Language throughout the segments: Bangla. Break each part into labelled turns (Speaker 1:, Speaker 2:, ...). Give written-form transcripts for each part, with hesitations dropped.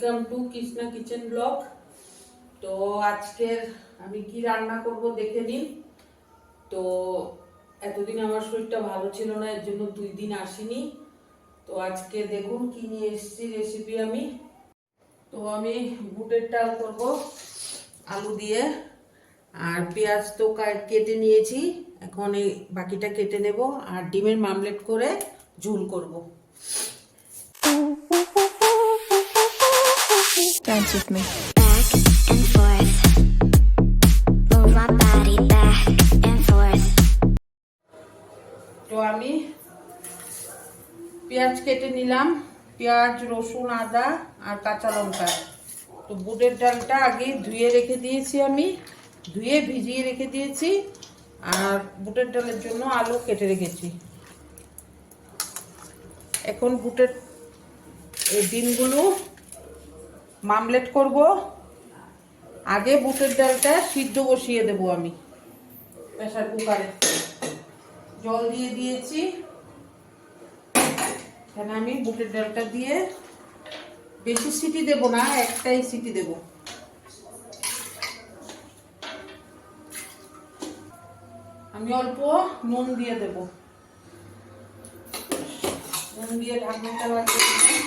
Speaker 1: Welcome to Krishna kitchen blog. তো আজকের আমি কি রান্না করব দেখে নিন। তো এতদিন আমার শরীরটা ভালো ছিল না, এর জন্য 2 দিন আসিনি। তো আজকে দেখুন কি নিয়ে এসেছি রেসিপি আমি। তো আমি বুটের ডাল করব আলু দিয়ে, আর পেঁয়াজ তো কেটে নিয়েছি, এখন এই বাকিটা কেটে নেব, আর ডিমের মামলেট করে ঝোল করব।
Speaker 2: Dance with me.
Speaker 3: Back and forth. Move my body back and forth.
Speaker 1: তো আমি পেঁয়াজ কেটে নিলাম, পেঁয়াজ, রসুন, আদা আর কাঁচা লঙ্কা। তো বুটের ডালটা আগে ধুয়ে রেখে দিয়েছি, আমি ধুয়ে ভিজিয়ে রেখে দিয়েছি, আর বুটের ডালের জন্য আলু কেটে রেখেছি। এখন বুটের এই ডিমগুলো মামলেট করব। আগে বুটের ডালটা সিদ্ধ বসিয়ে দেব আমি প্রেসার কুকারে। জল দিয়ে দিয়েছি, এখানে আমি বুটের ডালটা দিয়ে বেশি সিটি দেব না, একটাই সিটি দেব। আমি অল্প নুন দিয়ে দেব, নুন দিয়ে ঢাকনাটা লাগিয়ে দিলাম,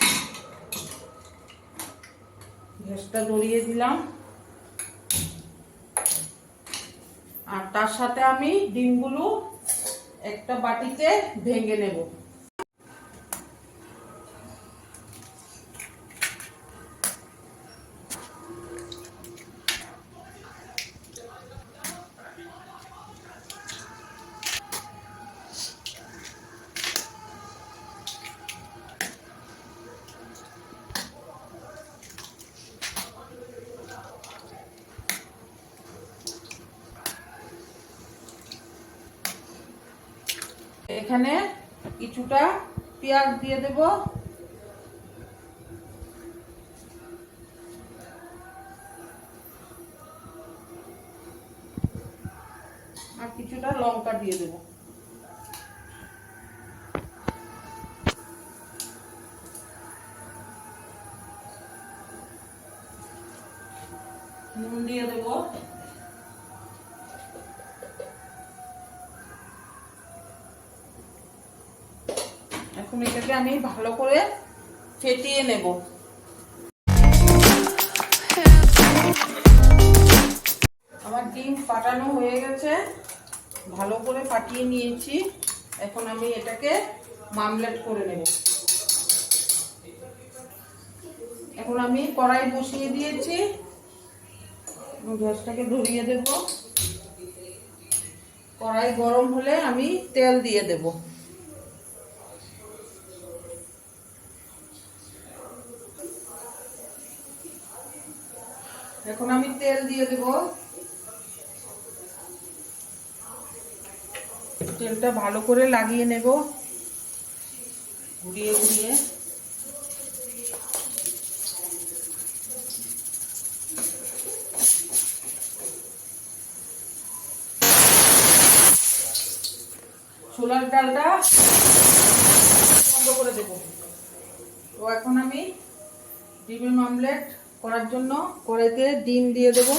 Speaker 1: গ্যাসটা ধরিয়ে দিলাম। আর তার সাথে আমি ডিমগুলো একটা বাটিতে ভেঙে নেব। এখানে কিছুটা পেঁয়াজ দিয়ে দেব, আর কিছুটা লঙ্কা দিয়ে দেব। নুন দিয়ে দেব, এখন এটাকে আমি ভালো করে ফেটিয়ে নেব। আমার ডিম ফাটানো হয়ে গেছে, ভালো করে ফাটিয়ে নিয়েছি। এখন আমি এটাকে মামলেট করে নেব। এখন আমি কড়াই বসিয়ে দিয়েছি, গ্যাসটাকে ধরিয়ে দেব। কড়াই গরম হলে আমি তেল দিয়ে দেব। এখন আমি তেল দিয়ে দেব, তেলটা ভালো করে লাগিয়ে নেব ঘুরিয়ে ঘুরিয়ে। ছোলার ডালটা বন্ধ করে দেব। তো এখন আমি ডিমের মামলেট করার জন্য কড়াইতে ডিম দিয়ে দেব।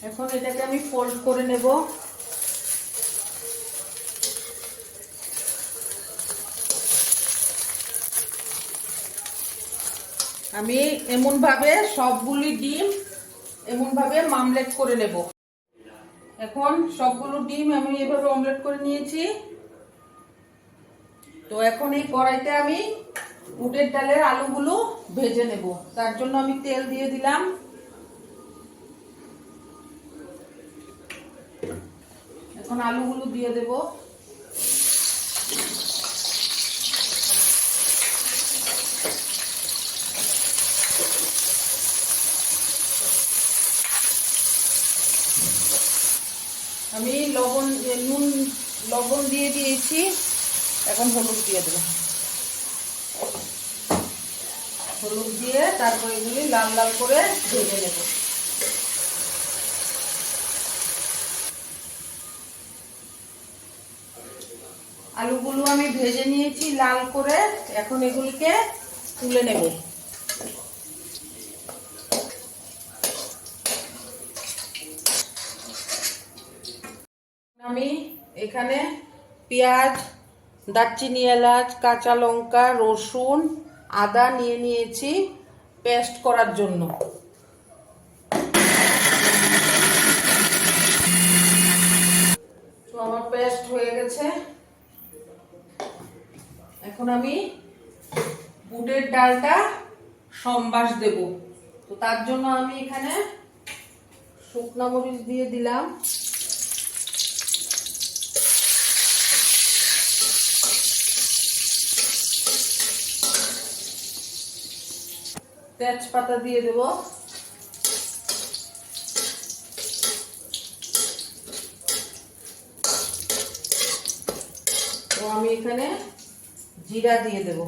Speaker 1: এখন এটাকে আমি ফোল্ড করে নেব। আমি এমন ভাবে সবগুলি ডিম এমন ভাবে মামলেট করে নেব। এখন সবগুলো ডিম আমি এভাবে অমলেট করে নিয়েছি। তো এখন এই কড়াইতে আমি বুটের ডালের আলুগুলো ভেজে নেব, তার জন্য আমি তেল দিয়ে দিলাম। এখন আলুগুলো দিয়ে দেব। আমি লবণ দিয়ে দিয়েছি, এখন হলুদ দিয়ে দেব। হলুদ দিয়ে তারপরে এগুলি লাল লাল করে ভেজে নেব। আলুগুলো আমি ভেজে নিয়েছি লাল করে, এখন এগুলিকে তুলে নেব। আমি এখানে পেঁয়াজ, দারচিনি, এলাচ, কাঁচা লঙ্কা, রসুন, আদা নিয়ে নিয়েছি পেস্ট করার জন্য। তো আমার পেস্ট হয়ে গেছে। এখন আমি বুটের ডালটা সম্বাস দেব। তো তার জন্য আমি এখানে শুকনো মরিচ দিয়ে দিলাম, তেজপাতা দিয়ে দেব, তো আমি এখানে জিরা দিয়ে দেব।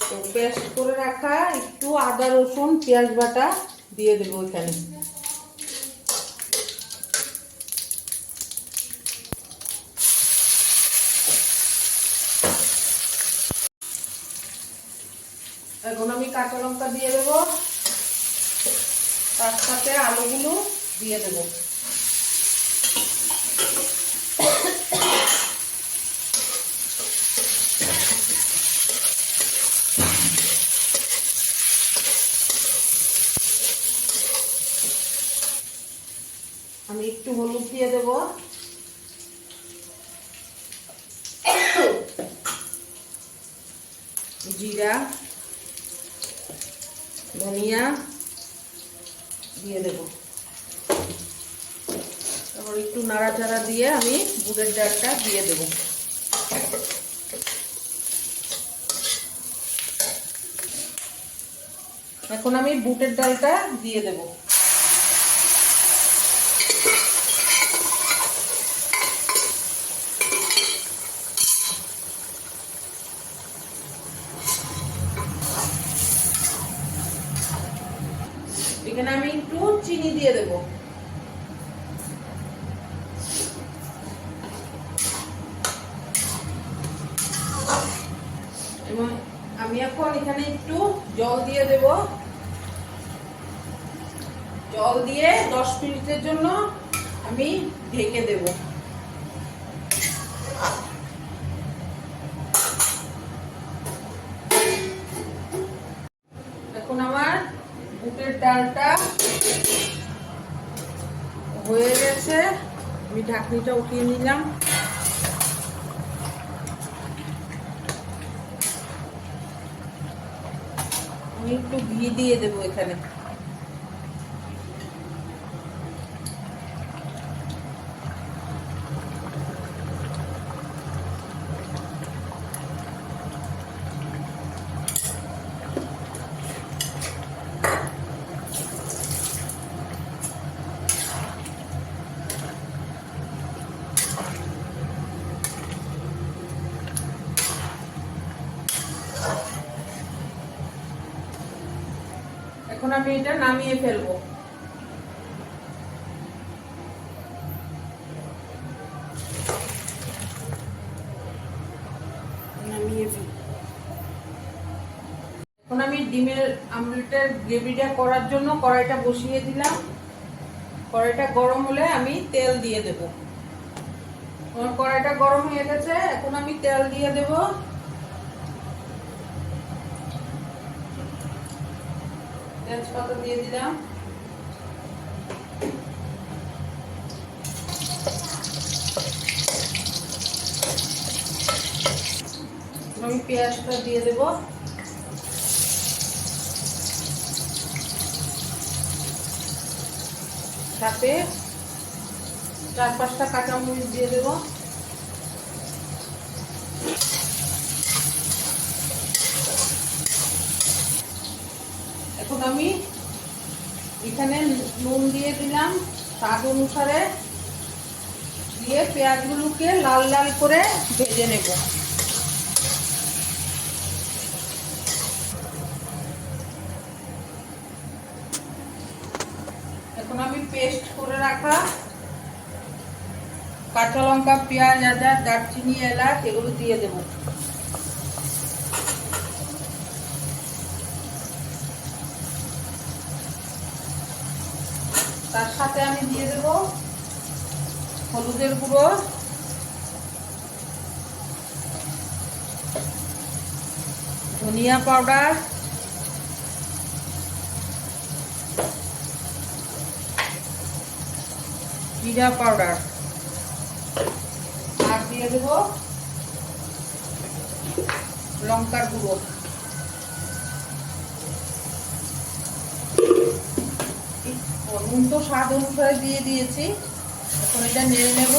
Speaker 1: তো পেস্ট করে রাখা একটু আদা রসুন পেঁয়াজ বাটা দিয়ে দেবো এখানে। এখন আমি কাঁচা লঙ্কা দিয়ে দেবো, তার সাথে আলুগুলো দিয়ে দেবো। আমি একটু হলুদ দিয়ে দেব, জিরা, ধনিয়া দিয়ে দেব। তারপর একটু নাড়াচাড়া দিয়ে আমি বুটের ডালটা দিয়ে দেব। এখন আমি বুটের ডালটা দিয়ে দেব। এখানে আমি একটু চিনি দিয়ে দেব। এবং আমি এখন এখানে একটু জল দিয়ে দেব। জল দিয়ে 10 মিনিটের জন্য আমি ঢেকে দেব। এখন আমার বুটের ডালটা হয়ে গেছে, আমি ঢাকনিটা উঠিয়ে নিলাম। আমি একটু ঘি দিয়ে দেবো এখানে। এখন আমি এটা নামিয়ে ফেলবো। এখন আমি ডিমের আমলেটের গ্রেভিটা করার জন্য কড়াইটা বসিয়ে দিলাম। কড়াইটা গরম হলে আমি তেল দিয়ে দেব। আমার কড়াইটা গরম হয়ে গেছে, এখন আমি তেল দিয়ে দেব। তেজপাতা দিয়ে দিলাম, আমি পেঁয়াজটা দিয়ে দেব। সাথে 4-5টা কাঁচামরিচ দিয়ে দেব। এখন আমি এখানে নুন দিয়ে দিলাম স্বাদ অনুসারে, দিয়ে পেঁয়াজগুলোকে লাল লাল করে ভেজে নেব। পেস্ট করে রাখা কাঁচা লঙ্কা, পেঁয়াজ, আদা, দারচিনি, এলাচ এগুলো দিয়ে দেবো। তার সাথে আমি দিয়ে দেব হলুদের গুঁড়ো, ধনিয়া পাউডার, জিরা পাউডার, আর দিয়ে দেব লঙ্কার গুঁড়ো। নুন তো স্বাদ অনুসারে দিয়ে দিয়েছি। এখন এটা নেড়ে নেব।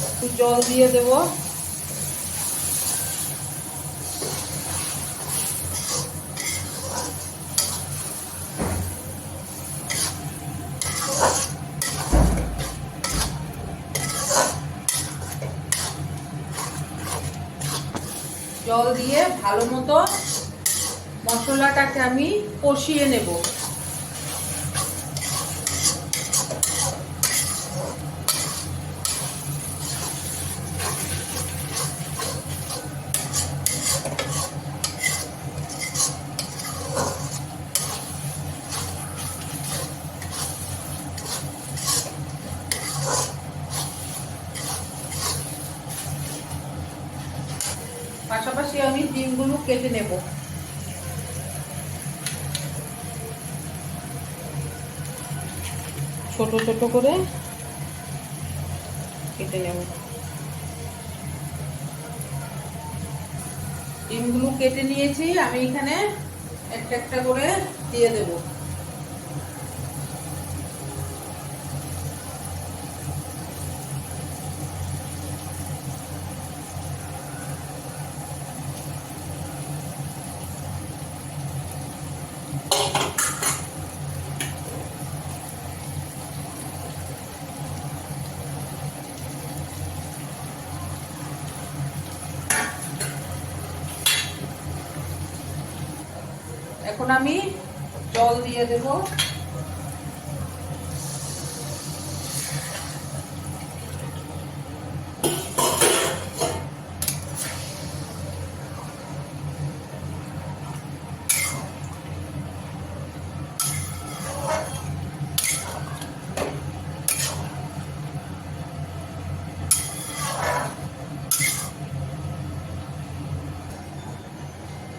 Speaker 1: একটু জল দিয়ে দেব। জল দিয়ে ভালো মতো মশলাটাকে আমি কষিয়ে নেব। পাশাপাশি আমি ডিমগুলো কেটে নেব। ছোট ছোট করে কেটে নেব। ডিমগুলো কেটে নিয়েছি, আমি এখানে একটা একটা করে দিয়ে দেব। এখন আমি জল দিয়ে দেব।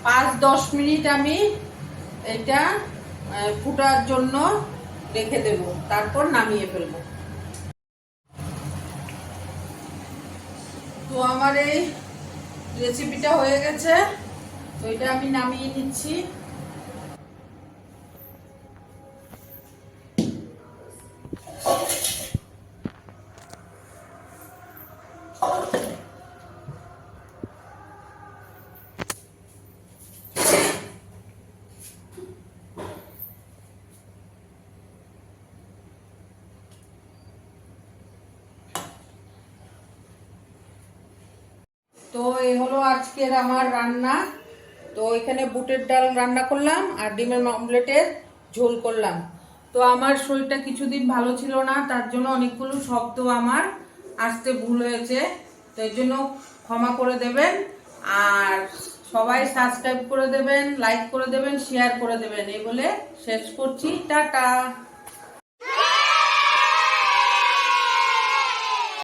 Speaker 1: পাঁচ 10 মিনিট আমি এটা ফুটার জন্য রেখে দেব, তারপর নামিয়ে ফেলবো। তো আমার এই রেসিপিটা হয়ে গেছে, তো এটা আমি নামিয়ে নিচ্ছি। তো এই হলো আজকের আমার রান্না। তো এখানে বুটের ডাল রান্না করলাম আর ডিমের অমলেটের ঝোল করলাম। তো আমার শরীরটা কিছুদিন ভালো ছিল না, তার জন্য অনেকগুলো শব্দ আমার আসতে ভুল হয়েছে, তো এর জন্য ক্ষমা করে দেবেন। আর সবাই সাবস্ক্রাইব করে দেবেন, লাইক করে দেবেন, শেয়ার করে দেবেন, এই বলে শেষ করছি। টাটা।